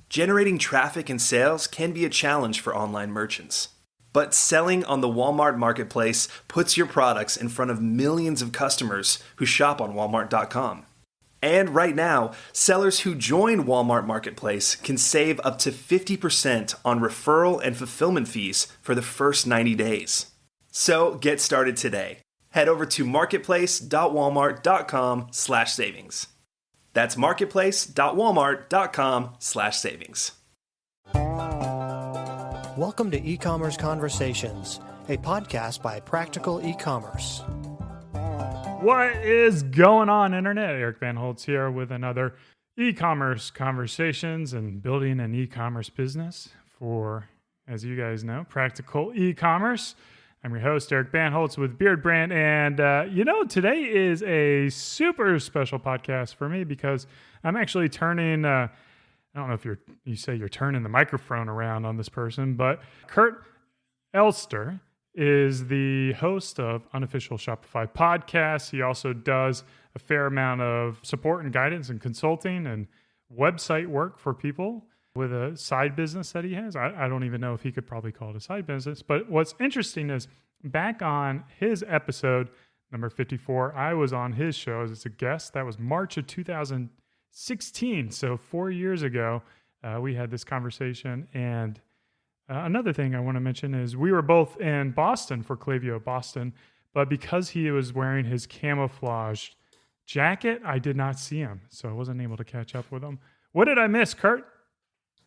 Generating traffic and sales can be a challenge for online merchants. But selling on the Walmart Marketplace puts your products in front of millions of customers who shop on Walmart.com. And right now, sellers who join Walmart Marketplace can save up to 50% on referral and fulfillment fees for the first 90 days. So get started today. Head over to marketplace.walmart.com/savings. That's marketplace.walmart.com/savings. Welcome to E-Commerce Conversations, a podcast by Practical E-Commerce. What is going on, Internet? Eric Van Holtz here with another E-Commerce Conversations and building an e-commerce business for, as you guys know, Practical E-Commerce. I'm your host, Eric Van Holtz with Beard Brand. And, today is a super special podcast for me because I'm actually turning, I don't know if you say you're turning the microphone around on this person, but Kurt Elster is the host of Unofficial Shopify podcast. He also does a fair amount of support and guidance and consulting and website work for people with a side business that he has. I don't even know if he could probably call it a side business. But what's interesting is back on his episode, number 54, I was on his show as a guest. That was March of 2016. So 4 years ago, we had this conversation. And another thing I want to mention is we were both in Boston for Klaviyo Boston, but because he was wearing his camouflaged jacket, I did not see him. So I wasn't able to catch up with him. What did I miss, Kurt?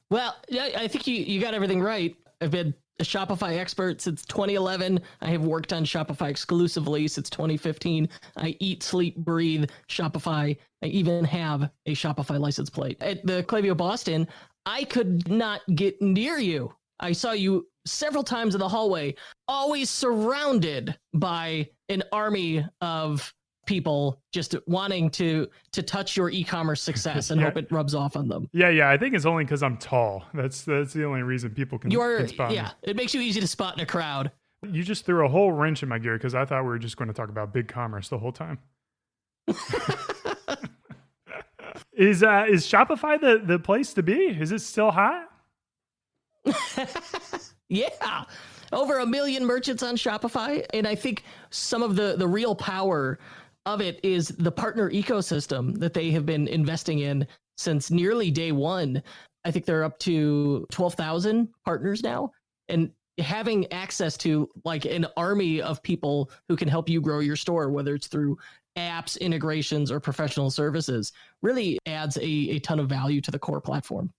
Well, yeah, I think you got everything right. I've been a Shopify expert since 2011. I have worked on Shopify exclusively since 2015. I eat, sleep, breathe Shopify. I even have a Shopify license plate. At the Klaviyo Boston, I could not get near you. I saw you several times in the hallway, always surrounded by an army of people just wanting to touch your e-commerce success and hope it rubs off on them. Yeah. I think it's only because I'm tall. That's the only reason people can spot me. It makes you easy to spot in a crowd. You just threw a whole wrench in my gear because I thought we were just going to talk about big commerce the whole time. Is Shopify the place to be? Is it still hot? Yeah, over 1 million merchants on Shopify. And I think some of the real power of it is the partner ecosystem that they have been investing in since nearly day one. I think they're up to 12,000 partners now, and having access to like an army of people who can help you grow your store, whether it's through apps, integrations, or professional services, really adds a ton of value to the core platform.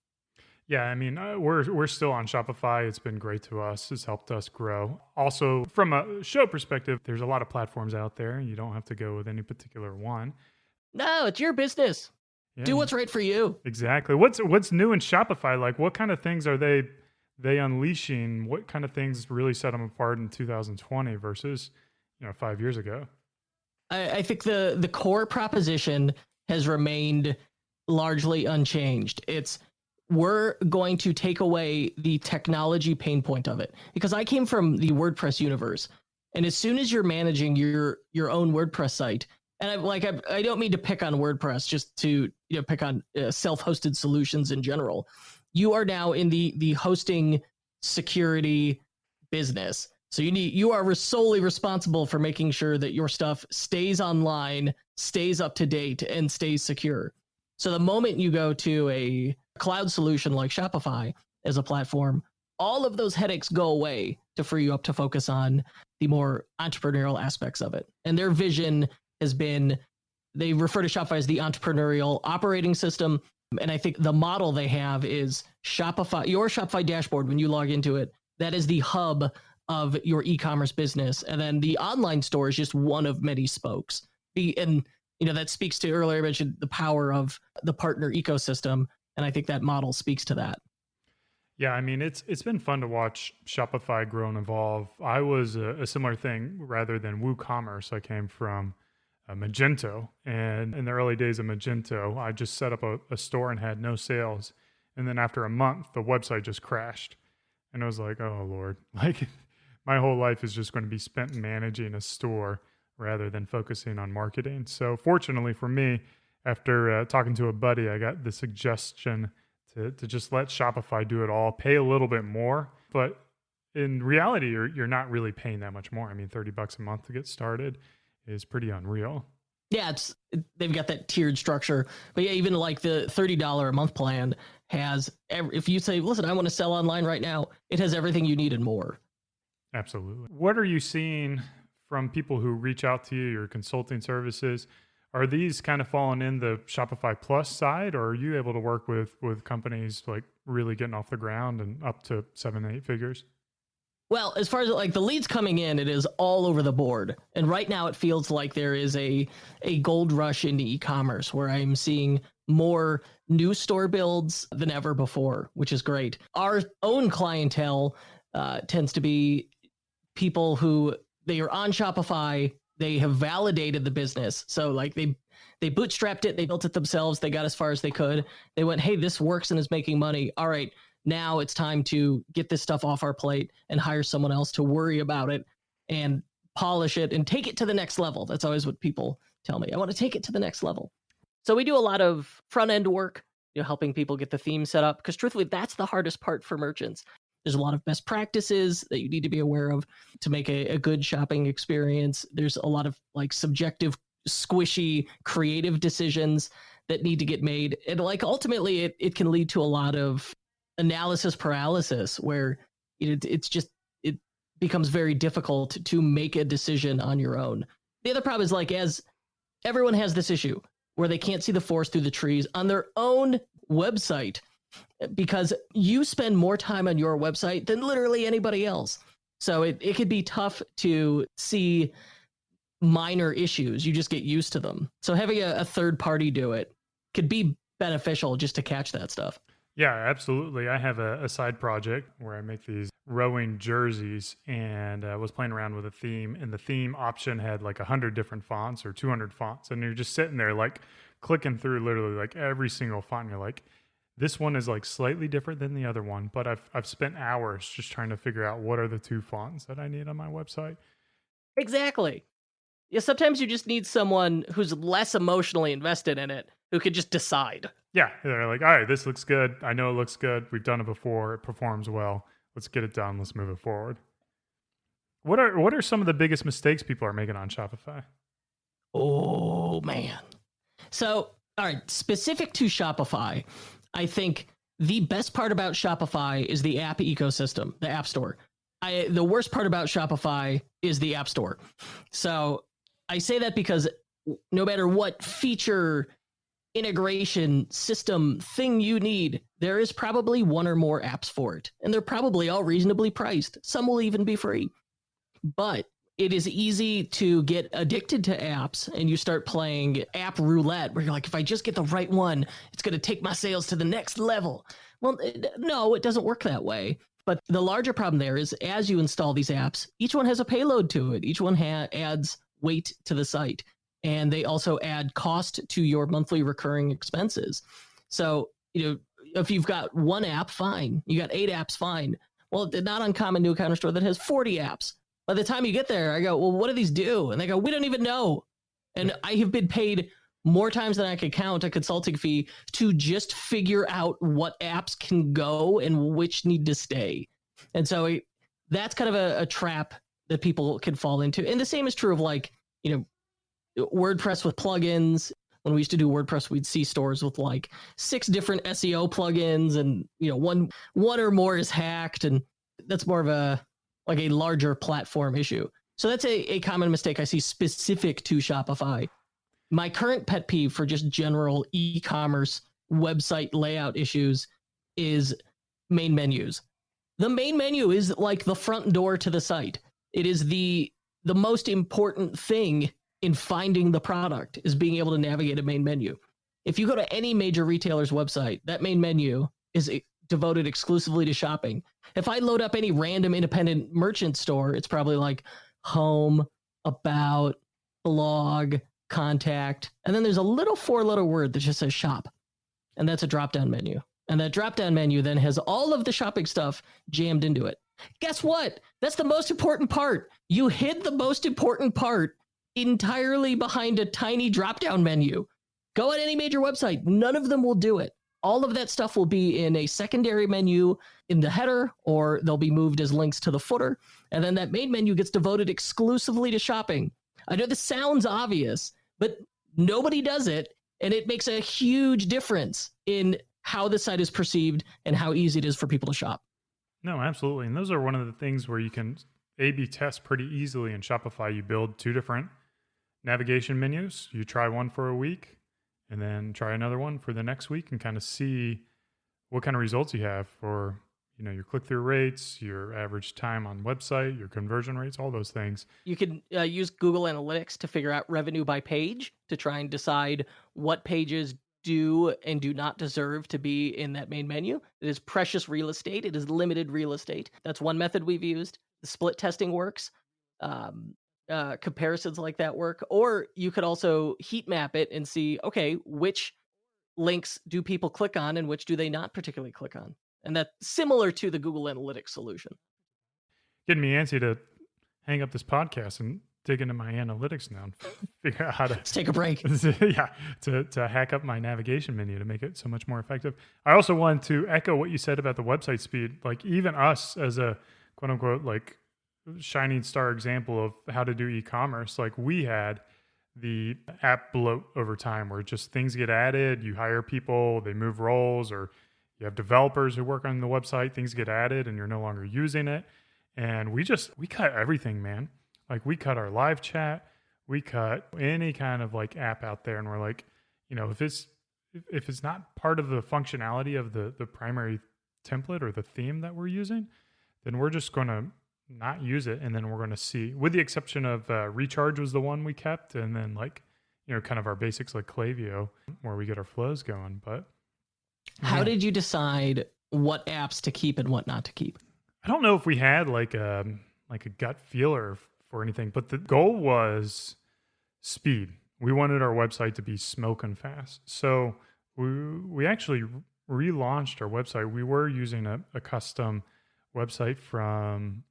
Yeah, I mean, we're still on Shopify. It's been great to us. It's helped us grow. Also, from a show perspective, there's a lot of platforms out there. You don't have to go with any particular one. No, it's your business. Yeah. Do what's right for you. Exactly. What's new in Shopify? Like, what kind of things are they unleashing? What kind of things really set them apart in 2020 versus 5 years ago? I think the core proposition has remained largely unchanged. We're going to take away the technology pain point of it, because I came from the WordPress universe, and as soon as you're managing your own WordPress site, and I don't mean to pick on WordPress, just to pick on self-hosted solutions in general. You are now in the hosting security business, so you are solely responsible for making sure that your stuff stays online, stays up to date, and stays secure. So the moment you go to a cloud solution like Shopify as a platform, all of those headaches go away to free you up to focus on the more entrepreneurial aspects of it. And their vision has been, they refer to Shopify as the entrepreneurial operating system. And I think the model they have is Shopify, your Shopify dashboard, when you log into it, that is the hub of your e-commerce business. And then the online store is just one of many spokes. That speaks to, earlier I mentioned the power of the partner ecosystem. And I think that model speaks to that. Yeah, I mean, it's been fun to watch Shopify grow and evolve. I was a similar thing rather than WooCommerce. I came from Magento, and in the early days of Magento, I just set up a store and had no sales. And then after a month, the website just crashed. And I was like, oh, Lord, like my whole life is just going to be spent managing a store rather than focusing on marketing. So fortunately for me, after talking to a buddy, I got the suggestion to just let Shopify do it all, pay a little bit more. But in reality, you're not really paying that much more. I mean, $30 a month to get started is pretty unreal. Yeah, they've got that tiered structure. But yeah, even like the $30 a month plan has, if you say, listen, I want to sell online right now, it has everything you need and more. Absolutely. What are you seeing from people who reach out to you, your consulting services? Are these kind of falling in the Shopify Plus side, or are you able to work with companies like really getting off the ground and up to 7-8 figures? Well, as far as like the leads coming in, it is all over the board. And right now it feels like there is a gold rush into e-commerce where I'm seeing more new store builds than ever before, which is great. Our own clientele tends to be people who they are on Shopify, they have validated the business. So like they bootstrapped it, they built it themselves, they got as far as they could. They went, hey, this works and is making money. All right, now it's time to get this stuff off our plate and hire someone else to worry about it and polish it and take it to the next level. That's always what people tell me. I want to take it to the next level. So we do a lot of front end work, helping people get the theme set up, because truthfully, that's the hardest part for merchants. There's a lot of best practices that you need to be aware of to make a good shopping experience. There's a lot of like subjective, squishy, creative decisions that need to get made. And like ultimately it can lead to a lot of analysis paralysis where it becomes very difficult to make a decision on your own. The other problem is like, as everyone has this issue where they can't see the forest through the trees on their own website, because you spend more time on your website than literally anybody else. So it could be tough to see minor issues. You just get used to them. So having a third party do it could be beneficial just to catch that stuff. Yeah, absolutely. I have a side project where I make these rowing jerseys, and I was playing around with a theme, and the theme option had like 100 different fonts or 200 fonts. And you're just sitting there like clicking through literally like every single font. And you're like, this one is like slightly different than the other one, but I've spent hours just trying to figure out what are the two fonts that I need on my website. Exactly. Yeah, sometimes you just need someone who's less emotionally invested in it, who could just decide. Yeah, they're like, all right, this looks good. I know it looks good. We've done it before. It performs well. Let's get it done. Let's move it forward. What are some of the biggest mistakes people are making on Shopify? Oh, man. So, all right, specific to Shopify, I think the best part about Shopify is the app ecosystem, the App Store. The worst part about Shopify is the App Store. So I say that because no matter what feature, integration, system thing you need, there is probably one or more apps for it. And they're probably all reasonably priced. Some will even be free. But it is easy to get addicted to apps, and you start playing app roulette where you're like, if I just get the right one, it's going to take my sales to the next level. Well, no, it doesn't work that way. But the larger problem there is as you install these apps, each one has a payload to it. Each one adds weight to the site. And they also add cost to your monthly recurring expenses. So, if you've got one app, fine. You got 8 apps, fine. Well, it's not uncommon to a counter store that has 40 apps. By the time you get there, I go, well, what do these do? And they go, we don't even know. And I have been paid more times than I could count a consulting fee to just figure out what apps can go and which need to stay. And so that's kind of a trap that people can fall into. And the same is true of like, WordPress with plugins. When we used to do WordPress, we'd see stores with like 6 different SEO plugins, and one or more is hacked, and that's more of a larger platform issue. So that's a common mistake I see specific to Shopify. My current pet peeve for just general e-commerce website layout issues is main menus. The main menu is like the front door to the site. It is the most important thing in finding the product, is being able to navigate a main menu. If you go to any major retailer's website, that main menu is devoted exclusively to shopping. If I load up any random independent merchant store, it's probably like home, about, blog, contact, and then there's a little 4-letter word that just says shop. And that's a drop-down menu. And that drop-down menu then has all of the shopping stuff jammed into it. Guess what? That's the most important part. You hid the most important part entirely behind a tiny drop-down menu. Go on any major website. None of them will do it. All of that stuff will be in a secondary menu in the header, or they'll be moved as links to the footer. And then that main menu gets devoted exclusively to shopping. I know this sounds obvious, but nobody does it. And it makes a huge difference in how the site is perceived and how easy it is for people to shop. No, absolutely. And those are one of the things where you can A/B test pretty easily in Shopify. You build 2 different navigation menus. You try one for a week and then try another one for the next week and kind of see what kind of results you have for, your click-through rates, your average time on website, your conversion rates, all those things. You can use Google Analytics to figure out revenue by page to try and decide what pages do and do not deserve to be in that main menu. It is precious real estate. It is limited real estate. That's one method we've used. The split testing works. Comparisons like that work. Or you could also heat map it and see, okay, which links do people click on and which do they not particularly click on? And that's similar to the Google Analytics solution. Getting me antsy to hang up this podcast and dig into my analytics now and figure out how to... Let's take a break. to hack up my navigation menu to make it so much more effective. I also wanted to echo what you said about the website speed. Like even us as a quote unquote like shining star example of how to do e-commerce, like we had the app bloat over time where just things get added, you hire people, they move roles, or you have developers who work on the website, things get added and you're no longer using it. And we cut everything, man. Like we cut our live chat, we cut any kind of like app out there. And we're like, if it's not part of the functionality of the primary template or the theme that we're using, then we're just going to not use it. And then we're going to see, with the exception of Recharge was the one we kept. And then kind of our basics like Klaviyo where we get our flows going. But how did you decide what apps to keep and what not to keep? I don't know if we had like a gut feeler for anything, but the goal was speed. We wanted our website to be smoking fast. So we actually relaunched our website. We were using a custom website from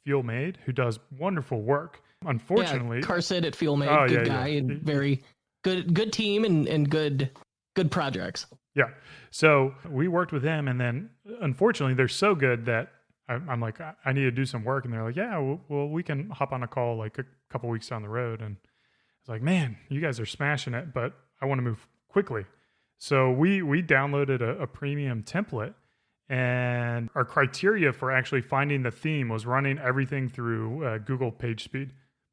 FeelMade, who does wonderful work. Unfortunately, Carson at FeelMade, good guy, and very good team and good projects. Yeah. So we worked with them, and then unfortunately, they're so good that I'm like, I need to do some work. And they're like, yeah, well, we can hop on a call like a couple weeks down the road. And it's like, man, you guys are smashing it, but I want to move quickly. So we downloaded a premium template, and our criteria for actually finding the theme was running everything through Google PageSpeed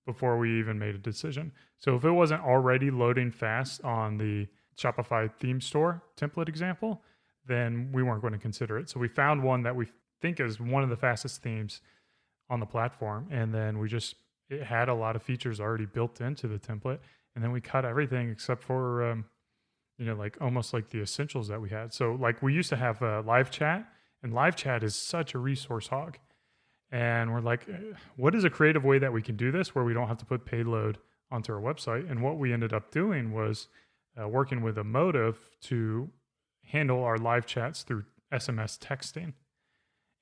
before we even made a decision. So if it wasn't already loading fast on the Shopify theme store template example, then we weren't going to consider it. So we found one that we think is one of the fastest themes on the platform. And then it had a lot of features already built into the template. And then we cut everything except for, like almost like the essentials that we had. So like we used to have live chat, and live chat is such a resource hog. And we're like, what is a creative way that we can do this where we don't have to put payload onto our website? And what we ended up doing was working with a Motive to handle our live chats through SMS texting.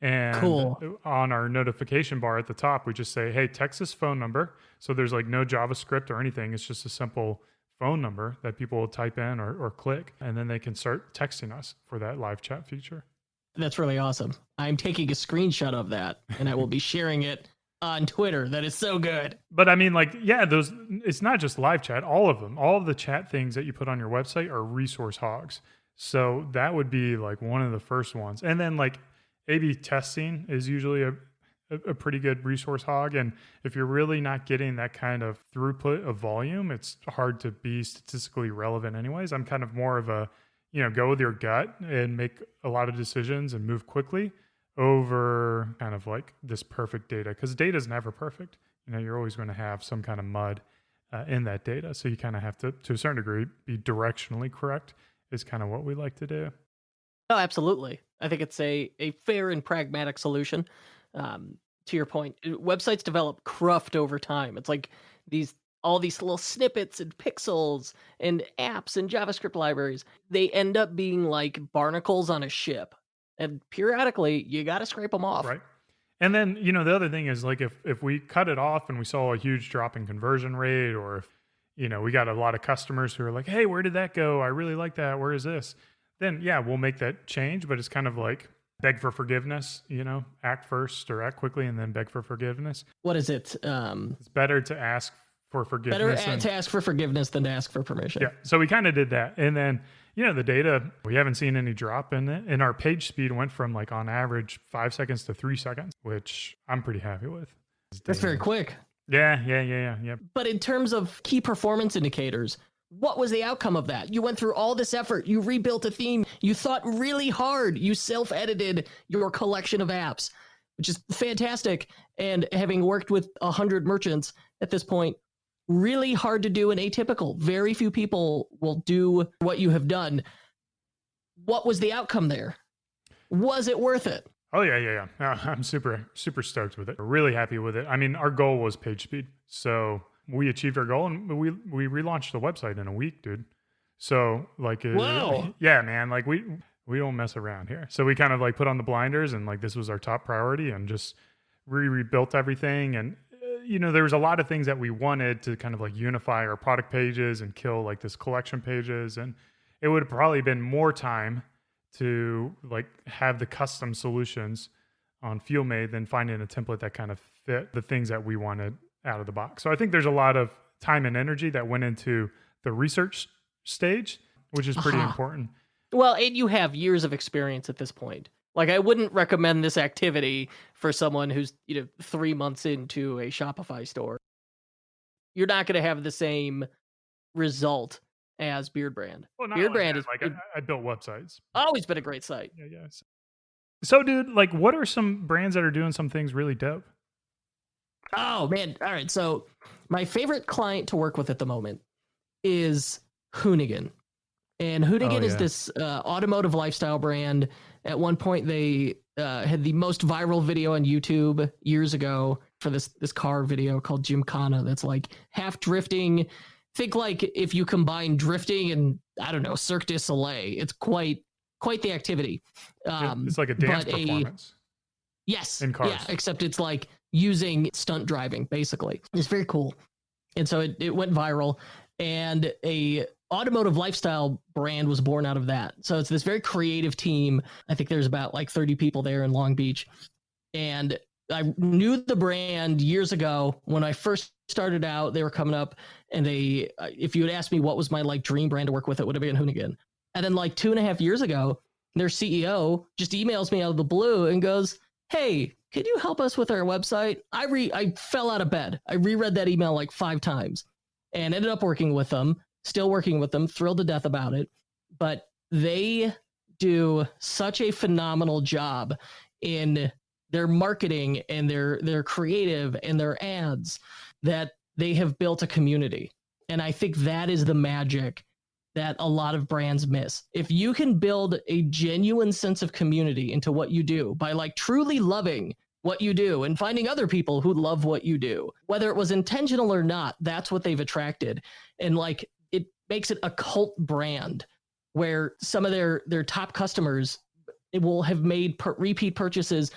And cool. On our notification bar at the top, we just say, hey, text this phone number. So there's like no JavaScript or anything. It's just a simple phone number that people will type in or click, and then they can start texting us for that live chat feature. That's really awesome. I'm taking a screenshot of that, and I will be sharing it on Twitter. That is so good. But I mean, it's not just live chat, all of them. All of the chat things that you put on your website are resource hogs. So that would be like one of the first ones. And then like A/B testing is usually a pretty good resource hog. And if you're really not getting that kind of throughput of volume, it's hard to be statistically relevant anyways. I'm kind of more of a, go with your gut and make a lot of decisions and move quickly over kind of like this perfect data, because data is never perfect. You're always going to have some kind of mud in that data. So you kind of have to a certain degree, be directionally correct is kind of what we like to do. Oh, absolutely. I think it's a fair and pragmatic solution. To your point, websites develop cruft over time. It's like all these little snippets and pixels and apps and JavaScript libraries. They end up being like barnacles on a ship. And periodically, you got to scrape them off. Right. And then, the other thing is like if we cut it off and we saw a huge drop in conversion rate, or if, we got a lot of customers who are like, hey, where did that go? I really like that. Where is this? then yeah, we'll make that change. But it's kind of like beg for forgiveness, act first or act quickly and then beg for forgiveness. What is it? It's better to ask for forgiveness. To ask for forgiveness than to ask for permission. Yeah. So we kind of did that. And then, the data, we haven't seen any drop in it. And our page speed went from like on average 5 seconds to 3 seconds, which I'm pretty happy with. That's very quick. Yeah. But in terms of key performance indicators, what was the outcome of that? You went through all this effort. You rebuilt a theme. You thought really hard. You self-edited your collection of apps, which is fantastic. And having worked with 100 merchants at this point, really hard to do and atypical. Very few people will do what you have done. What was the outcome there? Was it worth it? Oh, yeah. I'm super stoked with it. Really happy with it. I mean, our goal was page speed. So we achieved our goal and we relaunched the website in a week, dude. So like, wow. Yeah, man, like we don't mess around here. So we kind of like put on the blinders and like, this was our top priority and just rebuilt everything. And, there was a lot of things that we wanted to kind of like unify our product pages and kill like this collection pages. And it would have probably been more time to like have the custom solutions on FieldMade than finding a template that kind of fit the things that we wanted out of the box. So I think there's a lot of time and energy that went into the research stage, which is pretty important. Well, and you have years of experience at this point. Like, I wouldn't recommend this activity for someone who's, 3 months into a Shopify store. You're not going to have the same result as Beard Brand. Well, Beard Brand is like I built websites. Always been a great site. Yeah. So, dude, like, what are some brands that are doing some things really dope? Oh, man. All right. So my favorite client to work with at the moment is Hoonigan. And Hoonigan is this automotive lifestyle brand. At one point, they had the most viral video on YouTube years ago for this car video called Gymkhana. That's like half drifting. Think like if you combine drifting and, I don't know, Cirque du Soleil. It's quite the activity. It's like a dance performance. Yes. In cars. Yeah, except it's like using stunt driving, basically. It's very cool. And so it went viral. And a automotive lifestyle brand was born out of that. So it's this very creative team. I think there's about like 30 people there in Long Beach. And I knew the brand years ago when I first started out. They were coming up, and if you had asked me what was my like dream brand to work with, it would have been Hoonigan. And then like 2.5 years ago, their CEO just emails me out of the blue and goes, "Hey, could you help us with our website?" I fell out of bed. I reread that email like 5 times and ended up working with them, still working with them, thrilled to death about it. But they do such a phenomenal job in their marketing and their creative and their ads that they have built a community. And I think that is the magic that a lot of brands miss. If you can build a genuine sense of community into what you do by like truly loving what you do and finding other people who love what you do, whether it was intentional or not, that's what they've attracted. And like, it makes it a cult brand where some of their top customers will have made repeat purchases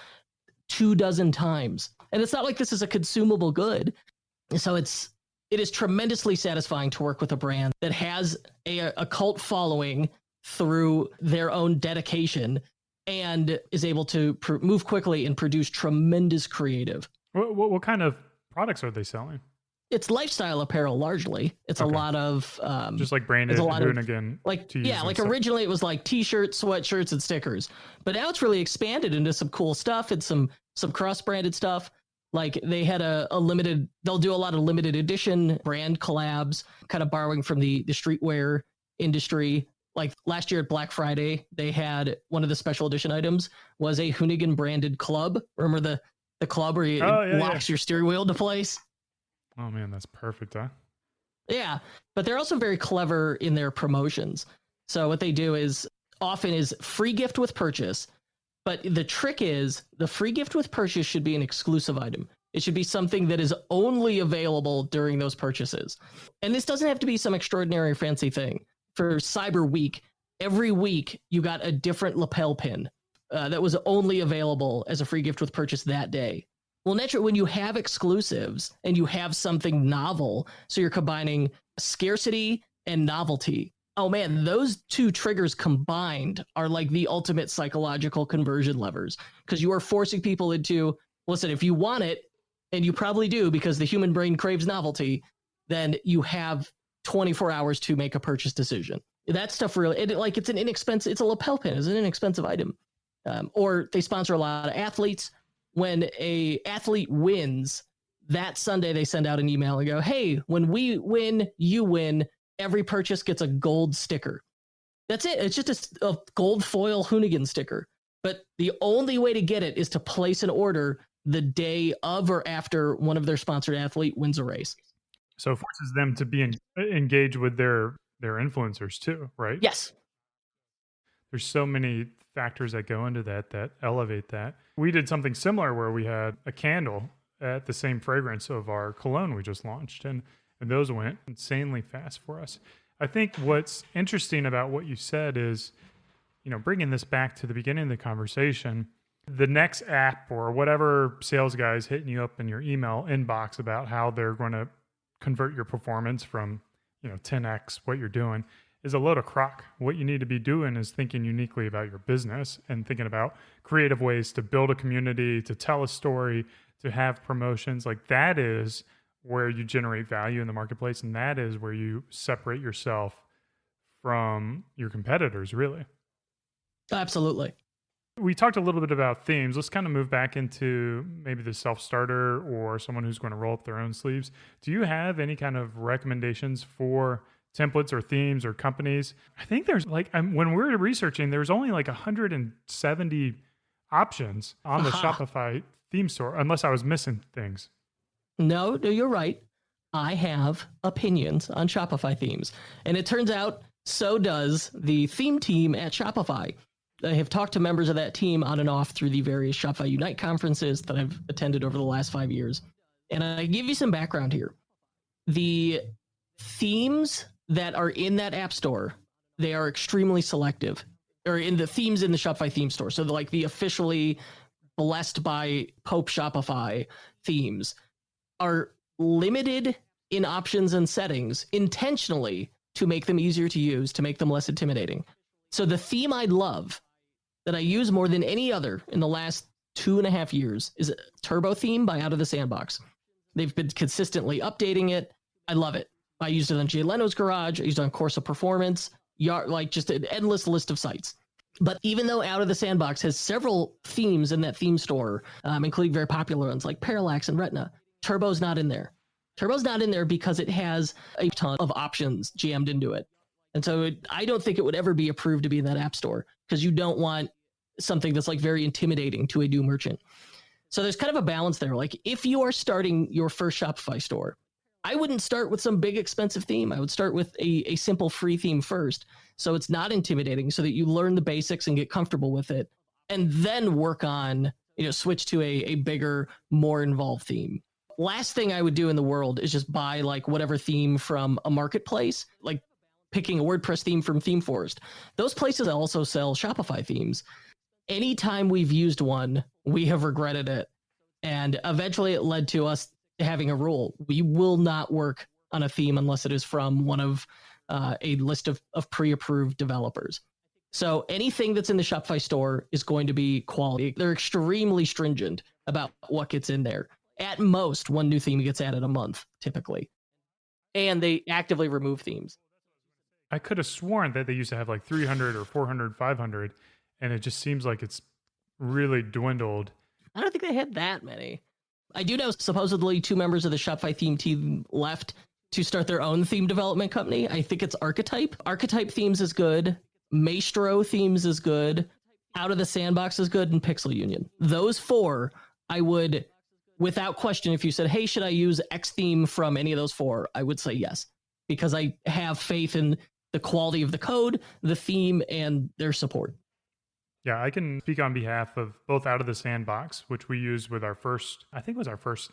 24 times. And it's not like this is a consumable good. So it is tremendously satisfying to work with a brand that has a cult following through their own dedication and is able to move quickly and produce tremendous creative. What kind of products are they selling? It's lifestyle apparel largely. It's a lot of just like branded Hoonigan. Originally it was like t-shirts, sweatshirts, and stickers, but now it's really expanded into some cool stuff and some cross-branded stuff. Like they had they'll do a lot of limited edition brand collabs, kind of borrowing from the streetwear industry. Like last year at Black Friday, they had one of the special edition items was a Hoonigan branded club. Remember the club where it locks your steering wheel into place? Oh man, that's perfect, huh? Yeah, but they're also very clever in their promotions. So what they do is often free gift with purchase. But the trick is the free gift with purchase should be an exclusive item. It should be something that is only available during those purchases. And this doesn't have to be some extraordinary fancy thing. For Cyber Week, every week you got a different lapel pin that was only available as a free gift with purchase that day. Well, naturally, when you have exclusives and you have something novel, so you're combining scarcity and novelty, Oh man, those two triggers combined are like the ultimate psychological conversion levers, because you are forcing people into, listen, if you want it, and you probably do because the human brain craves novelty, then you have 24 hours to make a purchase decision. That stuff really, it's an inexpensive, it's a lapel pin, it's an inexpensive item. Or they sponsor a lot of athletes. When a athlete wins, that Sunday they send out an email and go, hey, when we win, you win. Every purchase gets a gold sticker. That's it. It's just a gold foil Hoonigan sticker. But the only way to get it is to place an order the day of or after one of their sponsored athlete wins a race. So it forces them to be engaged with their influencers too, right? Yes. There's so many factors that go into that elevate that. We did something similar where we had a candle at the same fragrance of our cologne we just launched, and those went insanely fast for us. I think what's interesting about what you said is, bringing this back to the beginning of the conversation, the next app or whatever sales guy is hitting you up in your email inbox about how they're going to convert your performance from 10x what you're doing is a load of crock. What you need to be doing is thinking uniquely about your business and thinking about creative ways to build a community, to tell a story, to have promotions. Like, that is where you generate value in the marketplace, and that is where you separate yourself from your competitors, really. Absolutely. We talked a little bit about themes. Let's kind of move back into maybe the self-starter or someone who's going to roll up their own sleeves. Do you have any kind of recommendations for templates or themes or companies? I think there's when we were researching, there's only 170 options on the Shopify theme store, unless I was missing things. No, you're right. I have opinions on Shopify themes. And it turns out so does the theme team at Shopify. I have talked to members of that team on and off through the various Shopify Unite conferences that I've attended over the last 5 years. And I give you some background here. The themes that are in that app store, they are extremely selective, or in the themes in the Shopify theme store. So the officially blessed by Pope Shopify themes are limited in options and settings intentionally to make them easier to use, to make them less intimidating. So the theme I love, that I use more than any other in the last 2.5 years, is a Turbo theme by Out of the Sandbox. They've been consistently updating it. I love it. I used it on Jay Leno's Garage. I used it on Corsa Performance, just an endless list of sites. But even though Out of the Sandbox has several themes in that theme store, including very popular ones like Parallax and Retina, Turbo's not in there. Turbo's not in there because it has a ton of options jammed into it. And so I don't think it would ever be approved to be in that app store, because you don't want something that's very intimidating to a new merchant. So there's kind of a balance there. If you are starting your first Shopify store, I wouldn't start with some big expensive theme. I would start with a simple free theme first, so it's not intimidating, so that you learn the basics and get comfortable with it, and then work on, switch to a bigger, more involved theme. Last thing I would do in the world is just buy whatever theme from a marketplace, picking a WordPress theme from ThemeForest. Those places also sell Shopify themes. Anytime we've used one, we have regretted it. And eventually it led to us having a rule. We will not work on a theme unless it is from one of a list of pre-approved developers. So anything that's in the Shopify store is going to be quality. They're extremely stringent about what gets in there. At most, one new theme gets added a month, typically. And they actively remove themes. I could have sworn that they used to have 300 or 400, 500, and it just seems like it's really dwindled. I don't think they had that many. I do know supposedly 2 members of the Shopify theme team left to start their own theme development company. I think it's Archetype. Archetype Themes is good. Maestro Themes is good. Out of the Sandbox is good. And Pixel Union. Those 4, I would, without question, if you said, hey, should I use X theme from any of those 4? I would say yes, because I have faith in the quality of the code, the theme, and their support. Yeah, I can speak on behalf of both Out of the Sandbox, which we used with our first, I think it was our first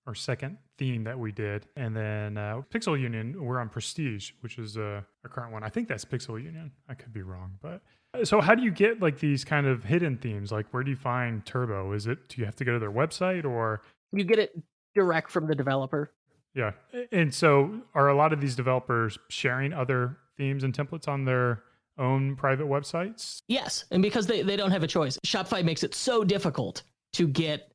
or second theme that we did. And then Pixel Union, we're on Prestige, which is a current one. I think that's Pixel Union. I could be wrong. But so how do you get these kind of hidden themes? Where do you find Turbo? Do you have to go to their website, or? You get it direct from the developer. Yeah. And so are a lot of these developers sharing other themes and templates on their own private websites? Yes, and because they don't have a choice. Shopify makes it so difficult to get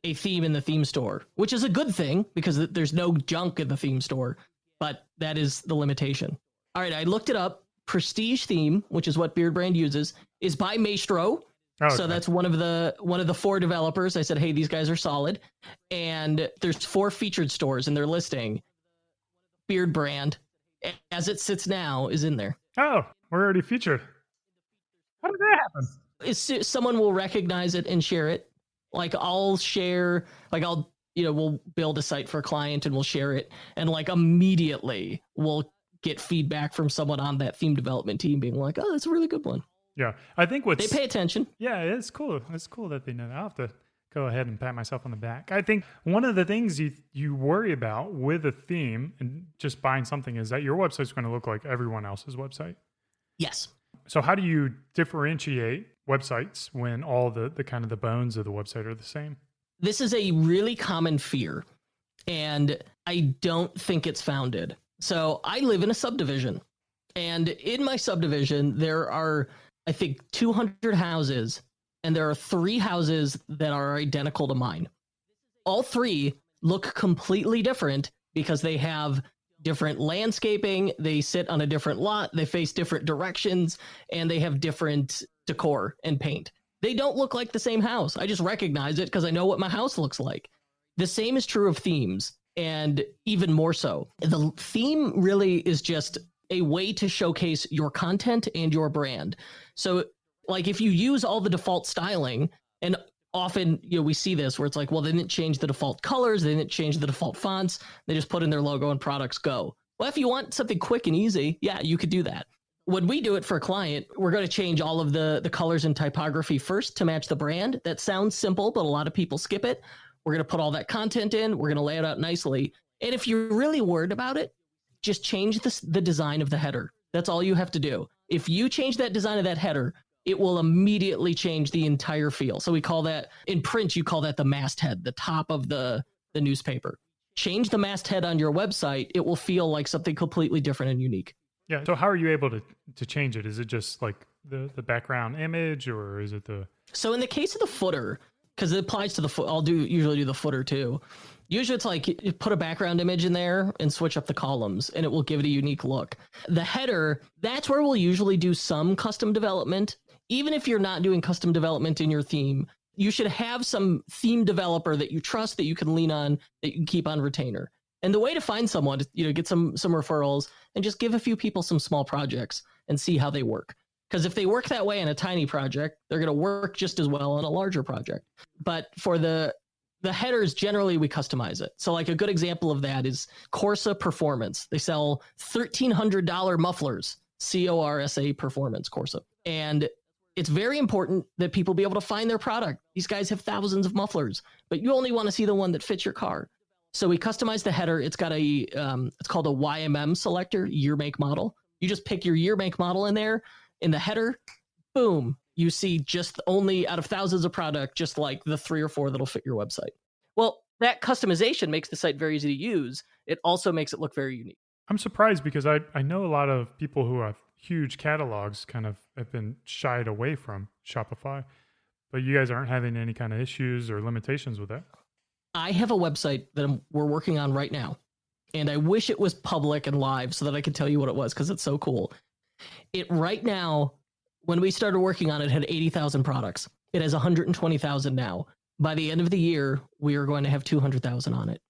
a theme in the theme store, which is a good thing because there's no junk in the theme store, but that is the limitation. All right, I looked it up. Prestige theme, which is what Beard Brand uses, is by Maestro. Okay. So that's one of the 4 developers. I said, hey, these guys are solid. And there's 4 featured stores in their listing. Beard Brand, as it sits now, is in there. Oh, we're already featured. How did that happen? Someone will recognize it and share it. Like I'll share, like we'll build a site for a client and we'll share it. And like immediately we'll get feedback from someone on that theme development team being like, oh, that's a really good one. Yeah, I think they pay attention. Yeah, it's cool. It's cool that they know that. I'll have to go ahead and pat myself on the back. I think one of the things you worry about with a theme and just buying something is that your website's going to look like everyone else's website. Yes. So how do you differentiate websites when all the kind of the bones of the website are the same? This is a really common fear, and I don't think it's founded. So I live in a subdivision, and in my subdivision, there are, I think, 200 houses, and there are 3 houses that are identical to mine. All 3 look completely different because they have different landscaping, they sit on a different lot, they face different directions, and they have different decor and paint. They don't look like the same house. I just recognize it because I know what my house looks like. The same is true of themes, and even more so. The theme really is just a way to showcase your content and your brand. So like if you use all the default styling, and often we see this where it's like, well, they didn't change the default colors, they didn't change the default fonts, they just put in their logo and products go. Well, if you want something quick and easy, yeah, you could do that. When we do it for a client, we're going to change all of the colors and typography first to match the brand. That sounds simple, but a lot of people skip it. We're going to put all that content in, we're going to lay it out nicely. And if you're really worried about it, just change the design of the header. That's all you have to do. If you change that design of that header, it will immediately change the entire feel. So we call that, in print, you call that the masthead, the top of the newspaper. Change the masthead on your website, it will feel like something completely different and unique. Yeah. So how are you able to change it? Is it just like the background image, or is it the... So in the case of the footer, because it applies to the foot, usually do the footer too. Usually it's like you put a background image in there and switch up the columns and it will give it a unique look. The header, that's where we'll usually do some custom development. Even if you're not doing custom development in your theme, you should have some theme developer that you trust, that you can lean on, that you can keep on retainer. And the way to find someone is, get some referrals and just give a few people some small projects and see how they work. Because if they work that way in a tiny project, they're going to work just as well on a larger project. But for the headers, generally we customize it. So like a good example of that is Corsa Performance. They sell $1,300 mufflers, Corsa Performance, Corsa. And it's very important that people be able to find their product. These guys have thousands of mufflers, but you only want to see the one that fits your car. So we customize the header. It's got it's called a YMM selector, year, make, model. You just pick your year, make, model in there. In the header, boom, you see just only out of thousands of product, just like the 3 or 4 that'll fit your website. Well, that customization makes the site very easy to use. It also makes it look very unique. I'm surprised because I know a lot of people who have huge catalogs kind of have been shied away from Shopify, but you guys aren't having any kind of issues or limitations with that. I have a website that we're working on right now, and I wish it was public and live so that I could tell you what it was because it's so cool. It right now, when we started working on it, had 80,000 products. It has 120,000 now. By the end of the year, we are going to have 200,000 on it.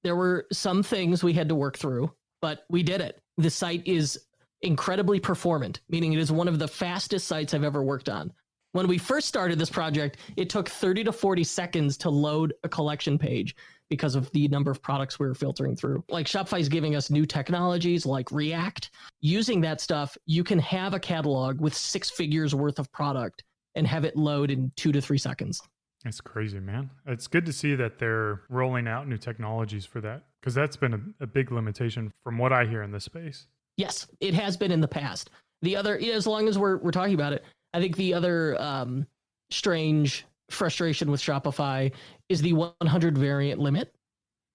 There were some things we had to work through, but we did it. The site is incredibly performant, meaning it is one of the fastest sites I've ever worked on. When we first started this project, it took 30 to 40 seconds to load a collection page because of the number of products we were filtering through. Like Shopify is giving us new technologies like React. Using that stuff, you can have a catalog with 6 figures worth of product and have it load in 2 to 3 seconds. That's crazy, man. It's good to see that they're rolling out new technologies for that, because that's been a big limitation from what I hear in this space. Yes, it has been in the past. The other, as long as we're talking about it, I think the other strange frustration with Shopify is the 100 variant limit.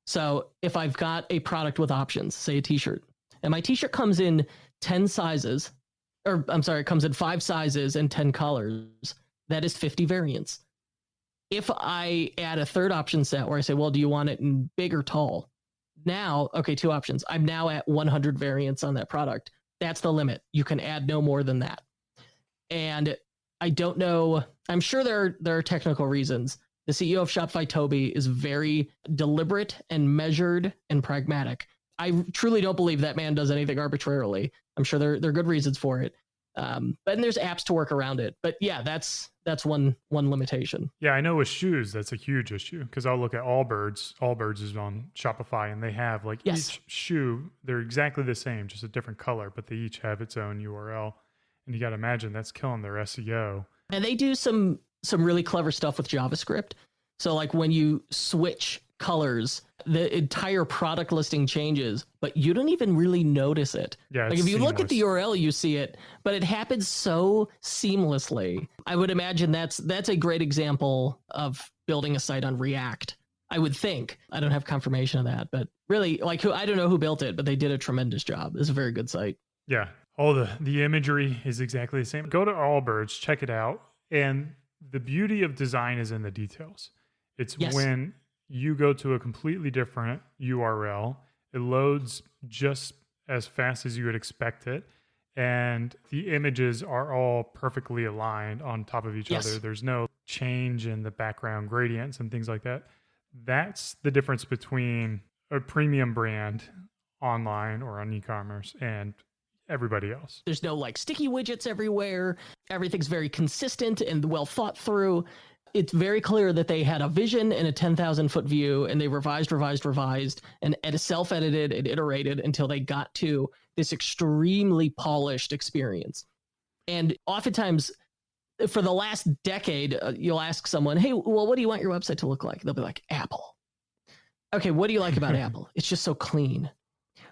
So if I've got a product with options, say a t-shirt, and my t-shirt comes in 10 sizes, or I'm sorry, it comes in 5 sizes and 10 colors. That is 50 variants. If I add a third option set where I say, well, do you want it in big or tall? Now, okay, 2 options. I'm now at 100 variants on that product. That's the limit. You can add no more than that. And I don't know. I'm sure there are technical reasons. The CEO of Shopify, Toby, is very deliberate and measured and pragmatic. I truly don't believe that man does anything arbitrarily. I'm sure there are good reasons for it. But there's apps to work around it. But yeah, that's one limitation. Yeah, I know with shoes, that's a huge issue because I'll look at Allbirds. Allbirds is on Shopify, and they have like each shoe, they're exactly the same, just a different color, but they each have its own URL. And you got to imagine that's killing their SEO. And they do some really clever stuff with JavaScript. So like when you switch colors, the entire product listing changes, but you don't even really notice it. Yeah, like if you look at the URL, you see it, but it happens so seamlessly. I would imagine that's a great example of building a site on React. I would think. I don't have confirmation of that, but really, like I don't know who built it, but they did a tremendous job. It's a very good site. Yeah. All the imagery is exactly the same. Go to Allbirds, check it out. And the beauty of design is in the details. It's when you go to a completely different URL, it loads just as fast as you would expect it. And the images are all perfectly aligned on top of each other. There's no change in the background gradients and things like that. That's the difference between a premium brand online or on e-commerce and everybody else. There's no like sticky widgets everywhere. Everything's very consistent and well thought through. It's very clear that they had a vision and a 10,000 foot view, and they revised, and self-edited and iterated until they got to this extremely polished experience. And oftentimes, for the last decade, you'll ask someone, hey, well, what do you want your website to look like? They'll be like, Apple. Okay, what do you like about Apple? It's just so clean.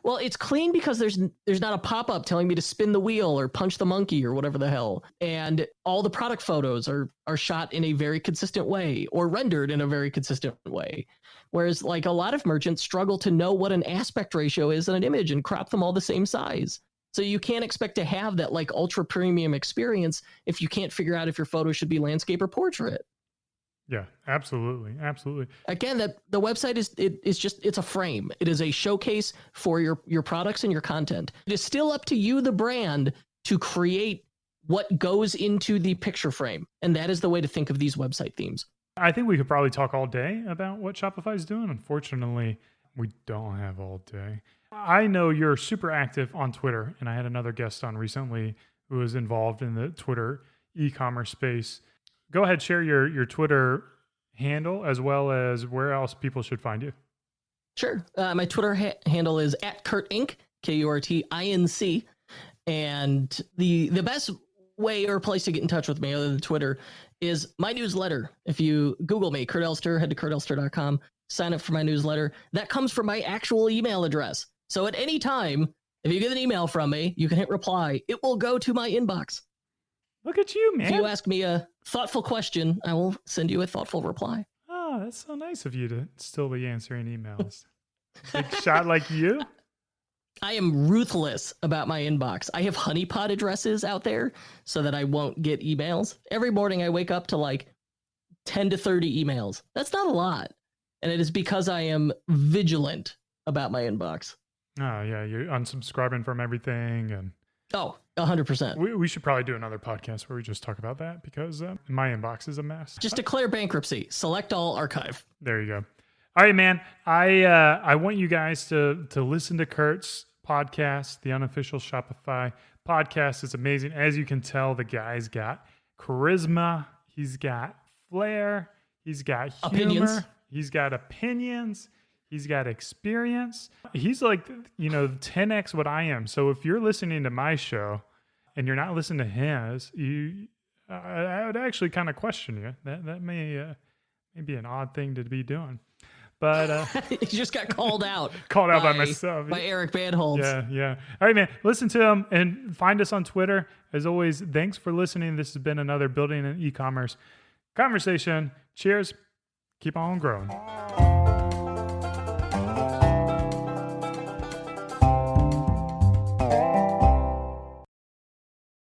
Well, it's clean because there's not a pop-up telling me to spin the wheel or punch the monkey or whatever the hell. And all the product photos are shot in a very consistent way or rendered in a very consistent way. Whereas like a lot of merchants struggle to know what an aspect ratio is in an image and crop them all the same size. So you can't expect to have that like ultra premium experience if you can't figure out if your photo should be landscape or portrait. Yeah, absolutely. Absolutely. Again, the website it's a frame. It is a showcase for your products and your content. It is still up to you, the brand, to create what goes into the picture frame. And that is the way to think of these website themes. I think we could probably talk all day about what Shopify is doing. Unfortunately, we don't have all day. I know you're super active on Twitter, and I had another guest on recently who was involved in the Twitter e-commerce space. Go ahead, share your Twitter handle as well as where else people should find you. Sure. My Twitter handle is @KurtInc, KurtInc. And the best way or place to get in touch with me other than Twitter is my newsletter. If you Google me, Kurt Elster, head to kurtelster.com, sign up for my newsletter. That comes from my actual email address. So at any time, if you get an email from me, you can hit reply. It will go to my inbox. Look at you, man. If you ask me a thoughtful question, I will send you a thoughtful reply. Oh, that's so nice of you to still be answering emails. Big shot like you. I am ruthless about my inbox. I have honeypot addresses out there so that I won't get emails. Every morning I wake up to like 10 to 30 emails. That's not a lot. And it is because I am vigilant about my inbox. Oh, yeah. You're unsubscribing from everything. And oh, 100%. We should probably do another podcast where we just talk about that because my inbox is a mess. Just declare bankruptcy. Select all, archive. There you go. All right, man. I want you guys to listen to Kurt's podcast, the Unofficial Shopify podcast. It's amazing. As you can tell, the guy's got charisma. He's got flair. He's got humor. Opinions. He's got opinions. He's got experience. He's like, 10x what I am. So if you're listening to my show and you're not listening to his, I would actually kind of question you. That may be an odd thing to be doing. But you just got called out. Called out by myself. By Eric Bandholz. Yeah. All right, man. Listen to him and find us on Twitter. As always, thanks for listening. This has been another Building an E-commerce Conversation. Cheers. Keep on growing.